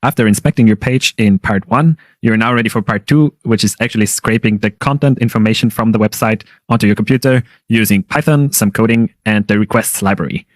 After inspecting your page in part 1, you're now ready for part 2, which is actually scraping the content information from the website onto your computer using Python, some coding, and the requests library.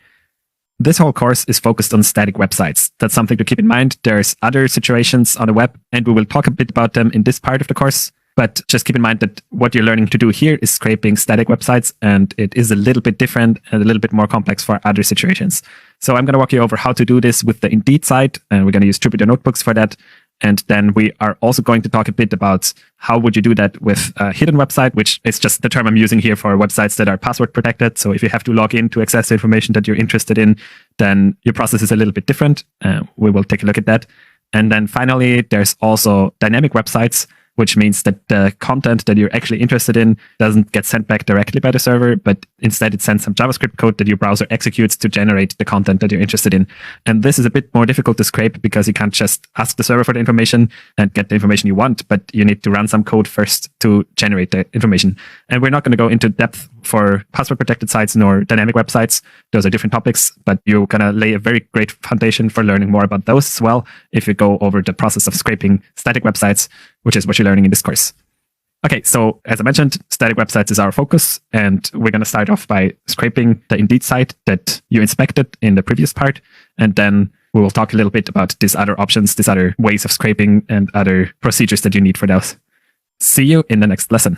This whole course is focused on static websites. That's something to keep in mind. There's other situations on the web, and we will talk a bit about them in this part of the course. But just keep in mind that what you're learning to do here is scraping static websites, and it is a little bit different and a little bit more complex for other situations. So I'm going to walk you over how to do this with the Indeed site, and we're going to use Jupyter Notebooks for that. And then we are also going to talk a bit about how would you do that with a hidden website, which is just the term I'm using here for websites that are password protected. So if you have to log in to access the information that you're interested in, then your process is a little bit different. We will take a look at that. And then finally, there's also dynamic websites, which means that the content that you're actually interested in doesn't get sent back directly by the server, but instead it sends some JavaScript code that your browser executes to generate the content that you're interested in. And this is a bit more difficult to scrape because you can't just ask the server for the information and get the information you want, but you need to run some code first to generate the information. And we're not going to go into depth for password protected sites nor dynamic websites. Those are different topics, but you're going to lay a very great foundation for learning more about those as well if you go over the process of scraping static websites, which is what you're learning in this course. Okay, so as I mentioned, static websites is our focus, and we're going to start off by scraping the Indeed site that you inspected in the previous part, and then we will talk a little bit about these other options, these other ways of scraping and other procedures that you need for those. See you in the next lesson.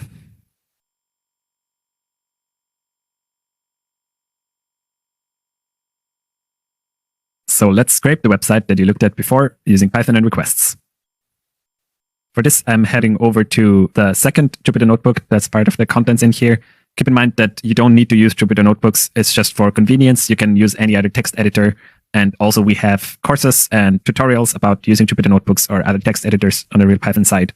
So let's scrape the website that you looked at before using Python and requests. For this, I'm heading over to the second Jupyter Notebook that's part of the contents in here. Keep in mind that you don't need to use Jupyter Notebooks. It's just for convenience. You can use any other text editor. And also we have courses and tutorials about using Jupyter Notebooks or other text editors on the Real Python side.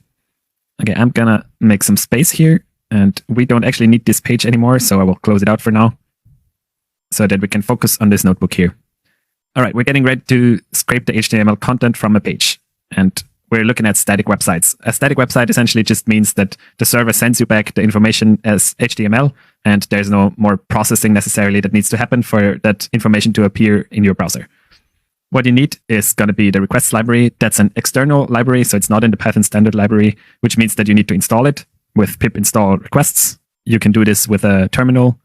Okay, I'm going to make some space here. And we don't actually need this page anymore, so I will close it out for now so that we can focus on this notebook here. All right, we're getting ready to scrape the HTML content from a page. And we're looking at static websites. A static website essentially just means that the server sends you back the information as HTML, and there's no more processing necessarily that needs to happen for that information to appear in your browser. What you need is going to be the requests library. That's an external library, so it's not in the Python standard library, which means that you need to install it with pip install requests. You can do this with a terminal.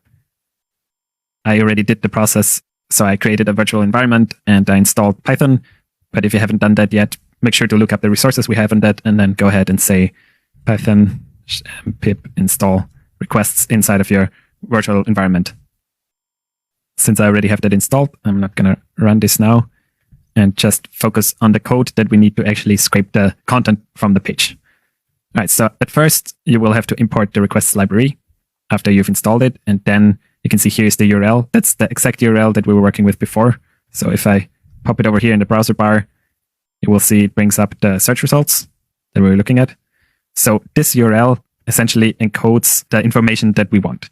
I already did the process, so I created a virtual environment and I installed Python. But if you haven't done that yet, make sure to look up the resources we have on that and then go ahead and say Python pip install requests inside of your virtual environment. Since I already have that installed, I'm not going to run this now and just focus on the code that we need to actually scrape the content from the page. All right, so at first you will have to import the requests library after you've installed it. And then you can see here's the URL. That's the exact URL that we were working with before. So if I pop it over here in the browser bar, you will see it brings up the search results that we were looking at. So this URL essentially encodes the information that we want.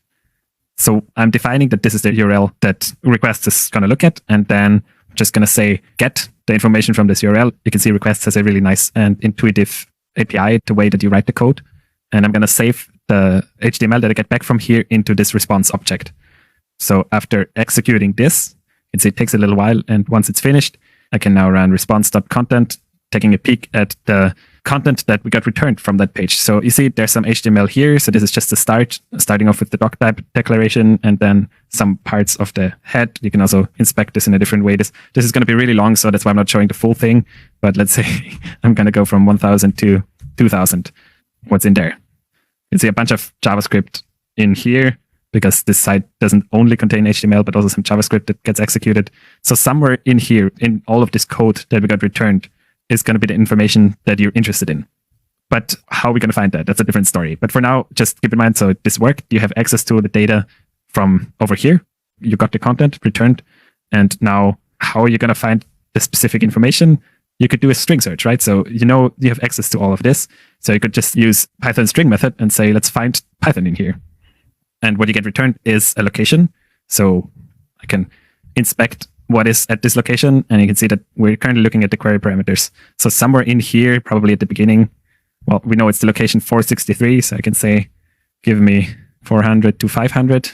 So I'm defining that this is the URL that requests is going to look at, and then I'm just going to say get the information from this URL. You can see requests has a really nice and intuitive API, the way that you write the code. And I'm going to save the HTML that I get back from here into this response object. So after executing this, you can see it takes a little while, and once it's finished, I can now run response.content, taking a peek at the content that we got returned from that page. So you see there's some HTML here. So this is just the start, starting off with the doc type declaration and then some parts of the head. You can also inspect this in a different way. This is going to be really long, so that's why I'm not showing the full thing. But let's say I'm going to go from 1000 to 2000. What's in there? You can see a bunch of JavaScript in here, because this site doesn't only contain HTML, but also some JavaScript that gets executed. So somewhere in here, in all of this code that we got returned, is going to be the information that you're interested in. But how are we going to find that? That's a different story. But for now, just keep in mind, so this worked. You have access to the data from over here. You got the content returned. And now, how are you going to find the specific information? You could do a string search, right? So you know you have access to all of this. So you could just use Python string method and say, let's find Python in here. And what you get returned is a location. So I can inspect what is at this location, and you can see that we're currently looking at the query parameters. So somewhere in here, probably at the beginning, well, we know it's the location 463. So I can say, give me 400 to 500.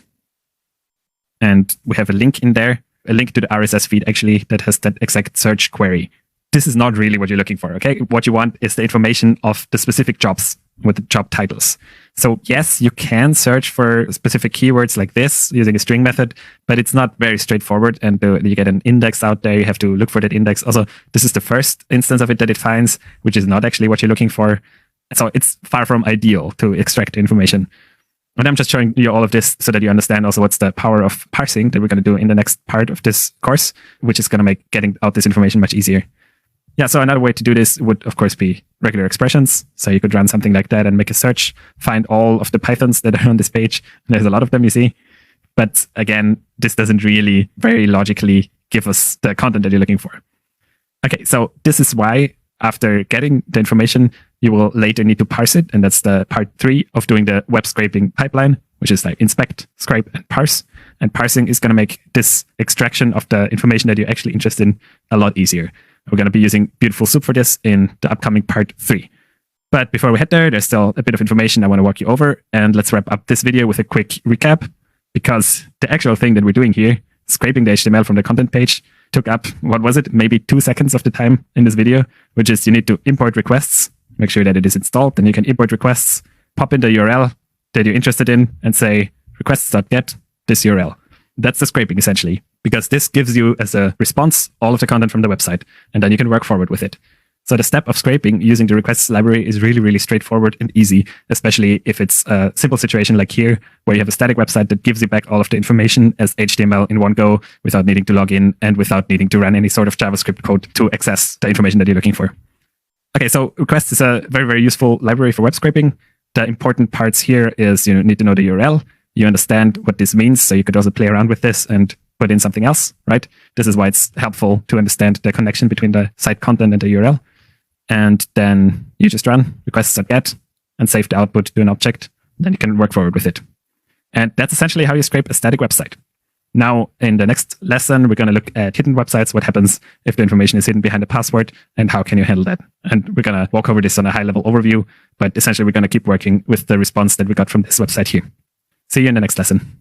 And we have a link in there, a link to the RSS feed actually that has that exact search query this is not really what you're looking for, okay? What you want is the information of the specific jobs with the job titles. So yes, you can search for specific keywords like this using a string method, but it's not very straightforward. And you get an index out there. You have to look for that index. Also, this is the first instance of it that it finds, which is not actually what you're looking for. So it's far from ideal to extract information. And I'm just showing you all of this so that you understand also what's the power of parsing that we're going to do in the next part of this course, which is going to make getting out this information much easier. Yeah, so another way to do this would, of course, be regular expressions. So you could run something like that and make a search, find all of the Pythons that are on this page. And there's a lot of them, you see. But again, this doesn't really very logically give us the content that you're looking for. Okay, so this is why after getting the information, you will later need to parse it. And that's the part 3 of doing the web scraping pipeline, which is like inspect, scrape, and parse. And parsing is going to make this extraction of the information that you're actually interested in a lot easier. We're going to be using Beautiful Soup for this in the upcoming part 3. But before we head there, there's still a bit of information I want to walk you over. And let's wrap up this video with a quick recap, because the actual thing that we're doing here, scraping the HTML from the content page, took up, what was it, maybe 2 seconds of the time in this video, which is you need to import requests, make sure that it is installed, then you can import requests, pop in the URL that you're interested in, and say requests.get this URL. That's the scraping, essentially, because this gives you as a response all of the content from the website, and then you can work forward with it. So the step of scraping using the requests library is really, really straightforward and easy, especially if it's a simple situation like here, where you have a static website that gives you back all of the information as HTML in one go without needing to log in and without needing to run any sort of JavaScript code to access the information that you're looking for. Okay, so requests is a very, very useful library for web scraping. The important parts here is you need to know the URL. You understand what this means, so you could also play around with this and put in something else, right? This is why it's helpful to understand the connection between the site content and the URL. And then you just run requests.get and save the output to an object. Then you can work forward with it. And that's essentially how you scrape a static website. Now, in the next lesson, we're going to look at hidden websites, what happens if the information is hidden behind a password, and how can you handle that. And we're going to walk over this on a high-level overview, but essentially we're going to keep working with the response that we got from this website here. See you in the next lesson.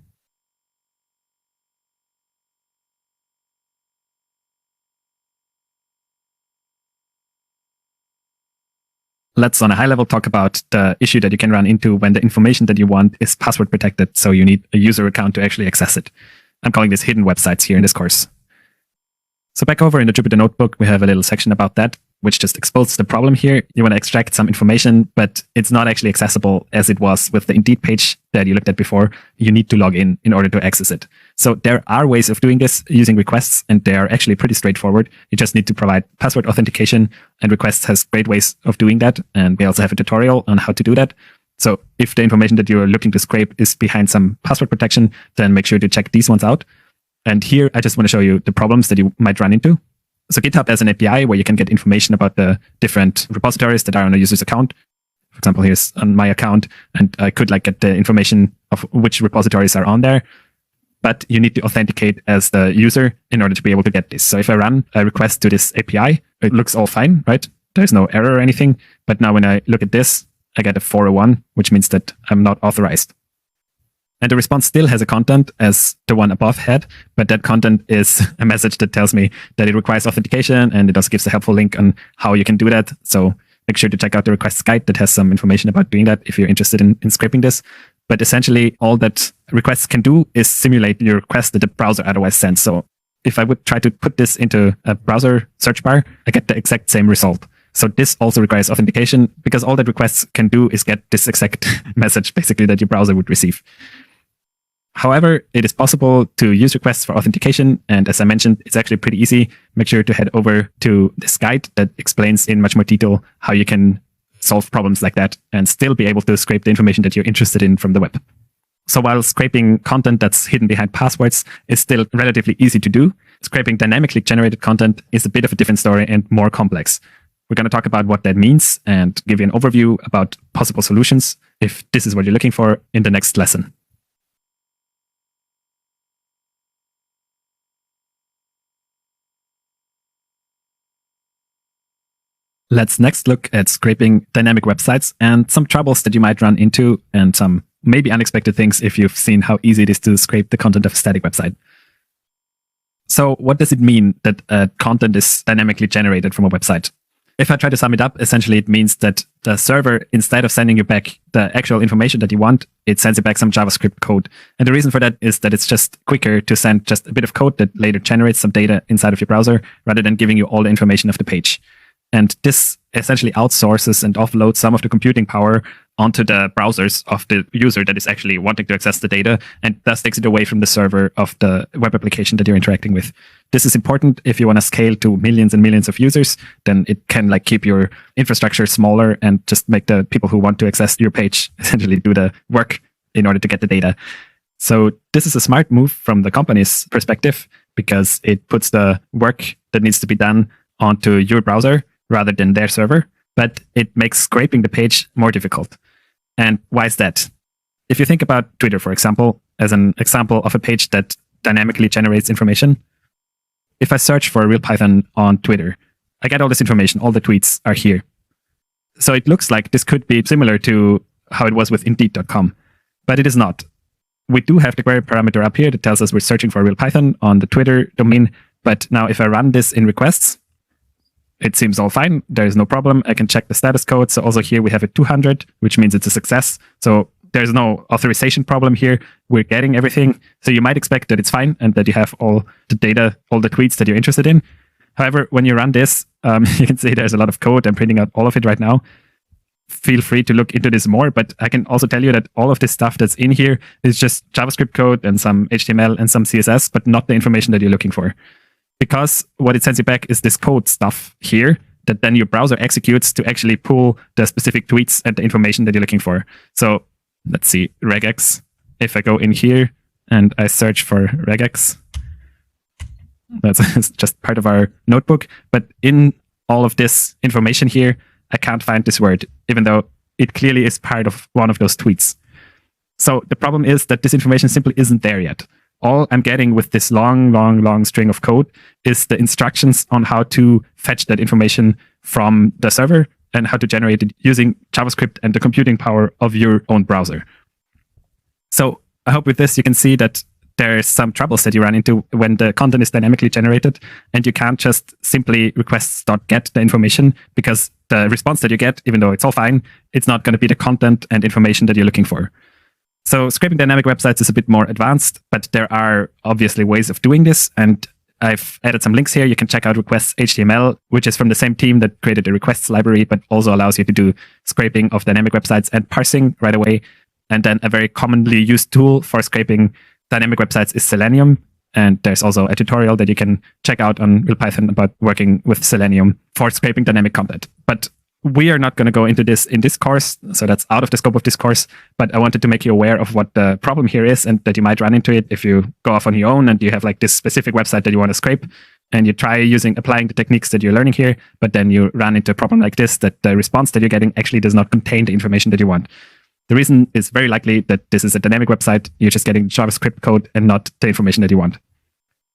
Let's on a high level talk about the issue that you can run into when the information that you want is password protected. So you need a user account to actually access it. I'm calling this hidden websites here in this course. So back over in the Jupyter Notebook, we have a little section about that, which just exposes the problem here. You want to extract some information, but it's not actually accessible as it was with the Indeed page that you looked at before. You need to log in order to access it. So there are ways of doing this using requests, and they are actually pretty straightforward. You just need to provide password authentication, and Requests has great ways of doing that. And we also have a tutorial on how to do that. So if the information that you're looking to scrape is behind some password protection, then make sure to check these ones out. And here, I just want to show you the problems that you might run into. So GitHub has an API where you can get information about the different repositories that are on a user's account. For example, here's on my account, and I could get the information of which repositories are on there. But you need to authenticate as the user in order to be able to get this. So if I run a request to this API, it looks all fine, right? There's no error or anything. But now when I look at this, I get a 401, which means that I'm not authorized. And the response still has a content as the one above had, but that content is a message that tells me that it requires authentication, and it also gives a helpful link on how you can do that. So make sure to check out the requests guide that has some information about doing that if you're interested in scraping this. But essentially, all that requests can do is simulate your request that the browser otherwise sends. So if I would try to put this into a browser search bar, I get the exact same result. So this also requires authentication, because all that requests can do is get this exact message, basically, that your browser would receive. However, it is possible to use requests for authentication. And as I mentioned, it's actually pretty easy. Make sure to head over to this guide that explains in much more detail how you can solve problems like that and still be able to scrape the information that you're interested in from the web. So while scraping content that's hidden behind passwords is still relatively easy to do, scraping dynamically generated content is a bit of a different story and more complex. We're going to talk about what that means and give you an overview about possible solutions if this is what you're looking for in the next lesson. Let's next look at scraping dynamic websites and some troubles that you might run into, and some maybe unexpected things if you've seen how easy it is to scrape the content of a static website. So what does it mean that content is dynamically generated from a website? If I try to sum it up, essentially it means that the server, instead of sending you back the actual information that you want, it sends you back some JavaScript code. And the reason for that is that it's just quicker to send just a bit of code that later generates some data inside of your browser rather than giving you all the information of the page. And this essentially outsources and offloads some of the computing power onto the browsers of the user that is actually wanting to access the data, and thus takes it away from the server of the web application that you're interacting with. This is important if you want to scale to millions and millions of users. Then it can like keep your infrastructure smaller and just make the people who want to access your page essentially do the work in order to get the data. So this is a smart move from the company's perspective because it puts the work that needs to be done onto your browser rather than their server, but it makes scraping the page more difficult. And why is that? If you think about Twitter, for example, as an example of a page that dynamically generates information, if I search for RealPython on Twitter, I get all this information, all the tweets are here. So it looks like this could be similar to how it was with Indeed.com, but it is not. We do have the query parameter up here that tells us we're searching for RealPython on the Twitter domain, but now if I run this in requests, it seems all fine. There is no problem. I can check the status code. So also here we have a 200, which means it's a success. So there's no authorization problem here. We're getting everything. So you might expect that it's fine and that you have all the data, all the tweets that you're interested in. However, when you run this, you can see there's a lot of code. I'm printing out all of it right now. Feel free to look into this more, but I can also tell you that all of this stuff that's in here is just JavaScript code and some HTML and some CSS, but not the information that you're looking for. Because what it sends you back is this code stuff here that then your browser executes to actually pull the specific tweets and the information that you're looking for. So let's see, regex. If I go in here and I search for regex, that's just part of our notebook. But in all of this information here, I can't find this word, even though it clearly is part of one of those tweets. So the problem is that this information simply isn't there yet. All I'm getting with this long string of code is the instructions on how to fetch that information from the server and how to generate it using JavaScript and the computing power of your own browser. So I hope with this you can see that there's some troubles that you run into when the content is dynamically generated and you can't just simply requests.get the information, because the response that you get, even though it's all fine, it's not going to be the content and information that you're looking for. So scraping dynamic websites is a bit more advanced, but there are obviously ways of doing this. And I've added some links here. You can check out Requests HTML, which is from the same team that created the requests library, but also allows you to do scraping of dynamic websites and parsing right away. And then a very commonly used tool for scraping dynamic websites is Selenium. And there's also a tutorial that you can check out on RealPython about working with Selenium for scraping dynamic content. But we are not going to go into this in this course, so that's out of the scope of this course, but I wanted to make you aware of what the problem here is and that you might run into it if you go off on your own and you have like this specific website that you want to scrape and you try applying the techniques that you're learning here, but then you run into a problem like this, that the response that you're getting actually does not contain the information that you want. The reason is very likely that this is a dynamic website. You're just getting JavaScript code and not the information that you want.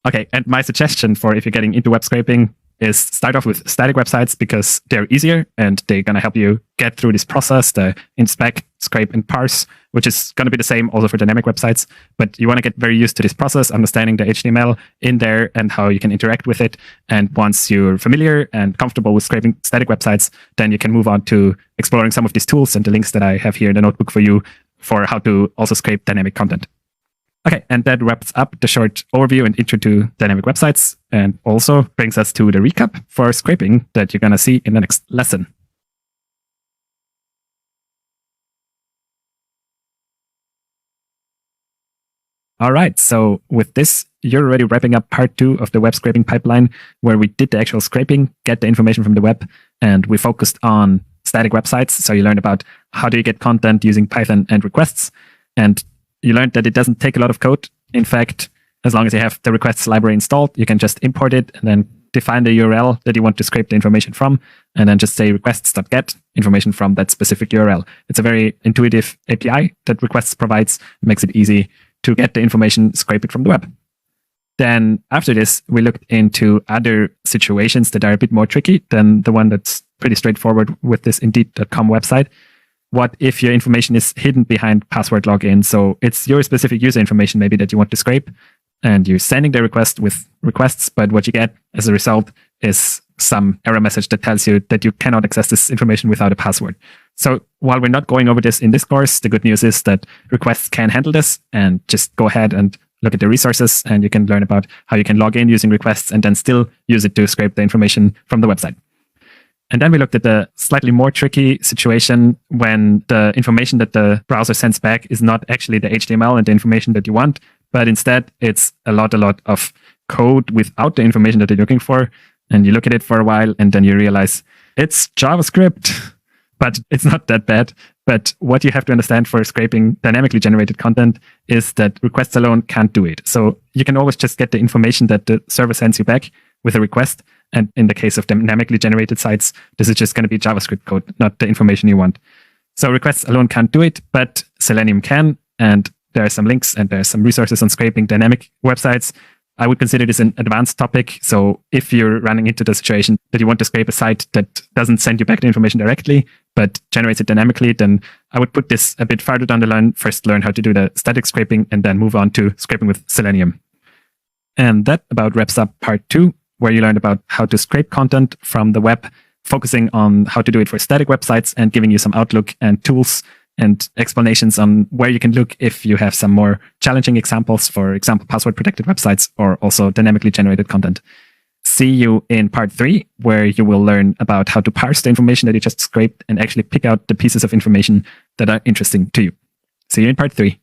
Okay, and my suggestion for if you're getting into web scraping is start off with static websites because they're easier and they're going to help you get through this process, the inspect, scrape, and parse, which is going to be the same also for dynamic websites. But you want to get very used to this process, understanding the HTML in there and how you can interact with it. And once you're familiar and comfortable with scraping static websites, then you can move on to exploring some of these tools and the links that I have here in the notebook for you for how to also scrape dynamic content. Okay, and that wraps up the short overview and intro to dynamic websites, and also brings us to the recap for scraping that you're going to see in the next lesson. All right, so with this, you're already wrapping up part 2 of the web scraping pipeline, where we did the actual scraping, get the information from the web, and we focused on static websites. So you learned about how do you get content using Python and requests, and you learned that it doesn't take a lot of code. In fact, as long as you have the requests library installed, you can just import it and then define the URL that you want to scrape the information from, and then just say requests.get information from that specific URL. It's a very intuitive API that Requests provides, makes it easy to get the information, scrape it from the web. Then after this, we looked into other situations that are a bit more tricky than the one that's pretty straightforward with this Indeed.com website. What if your information is hidden behind password login? So it's your specific user information maybe that you want to scrape, and you're sending the request with requests, but what you get as a result is some error message that tells you that you cannot access this information without a password. So while we're not going over this in this course, the good news is that requests can handle this, and just go ahead and look at the resources and you can learn about how you can log in using requests and then still use it to scrape the information from the website. And then we looked at the slightly more tricky situation when the information that the browser sends back is not actually the HTML and the information that you want, but instead it's a lot of code without the information that you're looking for. And you look at it for a while and then you realize it's JavaScript, but it's not that bad. But what you have to understand for scraping dynamically generated content is that requests alone can't do it. So you can always just get the information that the server sends you back with a request. And in the case of dynamically generated sites, this is just going to be JavaScript code, not the information you want. So requests alone can't do it, but Selenium can. And there are some links and there are some resources on scraping dynamic websites. I would consider this an advanced topic. So if you're running into the situation that you want to scrape a site that doesn't send you back the information directly, but generates it dynamically, then I would put this a bit farther down the line. First, learn how to do the static scraping and then move on to scraping with Selenium. And that about wraps up part 2, where you learned about how to scrape content from the web, focusing on how to do it for static websites and giving you some outlook and tools and explanations on where you can look if you have some more challenging examples, for example, password protected websites or also dynamically generated content. See you in part 3, where you will learn about how to parse the information that you just scraped and actually pick out the pieces of information that are interesting to you. See you in part 3.